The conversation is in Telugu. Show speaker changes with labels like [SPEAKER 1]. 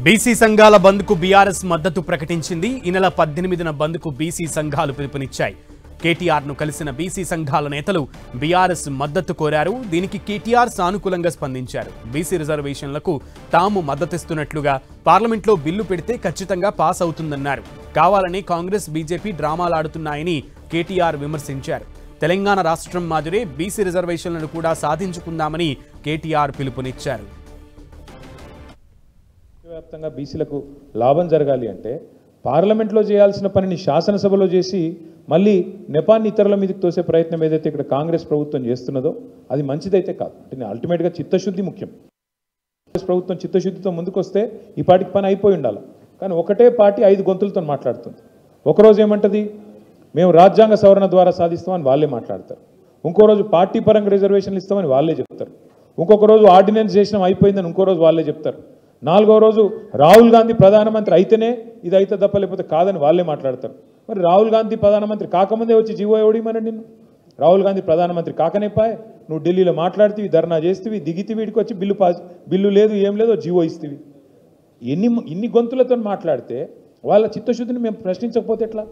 [SPEAKER 1] బీసీ సంఘాల బంద్కు బీఆర్ఎస్ మద్దతు ప్రకటించింది. ఈ నెల 18న బంద్కు బీసీ సంఘాలు పిలుపునిచ్చాయి. కేటీఆర్ను కలిసిన బీసీ సంఘాల నేతలు బీఆర్ఎస్ మద్దతు కోరారు. దీనికి కేటీఆర్ సానుకూలంగా స్పందించారు. బీసీ రిజర్వేషన్లకు తాము మద్దతిస్తున్నట్లుగా పార్లమెంట్లో బిల్లు పెడితే ఖచ్చితంగా పాస్ అవుతుందన్నారు. కావాలని కాంగ్రెస్ బీజేపీ డ్రామాలాడుతున్నాయని కేటీఆర్ విమర్శించారు. తెలంగాణ రాష్ట్రం మాదిరే బీసీ రిజర్వేషన్లను కూడా సాధించుకుందామని కేటీఆర్ పిలుపునిచ్చారు.
[SPEAKER 2] వ్యాప్తంగా బీసీలకు లాభం జరగాలి అంటే పార్లమెంట్లో చేయాల్సిన పనిని శాసనసభలో చేసి మళ్ళీ నెపాన్ని ఇతరుల మీదకి తోసే ప్రయత్నం ఏదైతే ఇక్కడ కాంగ్రెస్ ప్రభుత్వం చేస్తున్నదో అది మంచిదైతే కాదు. అంటే అల్టిమేట్గా చిత్తశుద్ధి ముఖ్యం. కాంగ్రెస్ ప్రభుత్వం చిత్తశుద్ధితో ముందుకొస్తే ఈ పార్టీకి పని అయిపోయి ఉండాలి. కానీ ఒకటే పార్టీ 5 గొంతులతో మాట్లాడుతుంది. ఒకరోజు ఏమంటది, మేము రాజ్యాంగ సవరణ ద్వారా సాధిస్తామని వాళ్ళే మాట్లాడతారు. ఇంకో రోజు పార్టీ పరంగా రిజర్వేషన్లు ఇస్తామని వాళ్ళే చెప్తారు. ఇంకొక రోజు ఆర్డినెన్స్ చేసినాం అయిపోయిందని ఇంకో రోజు వాళ్ళే చెప్తారు. 4వ రోజు రాహుల్ గాంధీ ప్రధానమంత్రి అయితేనే ఇది అయితే తప్ప లేకపోతే కాదని వాళ్ళే మాట్లాడతారు. మరి రాహుల్ గాంధీ ప్రధానమంత్రి కాకముందే వచ్చి జీవో ఎవడిమని నిన్ను రాహుల్ గాంధీ ప్రధానమంత్రి కాకనే పాయే నువ్వు ఢిల్లీలో మాట్లాడుతీవి, ధర్నా చేస్తేవి, దిగితే వీడికి వచ్చి బిల్లు లేదు ఏం లేదో జీవో ఇస్తేవి. ఇన్ని గొంతులతో మాట్లాడితే వాళ్ళ చిత్తశుద్ధిని మేము ప్రశ్నించకపోతే ఎట్లా?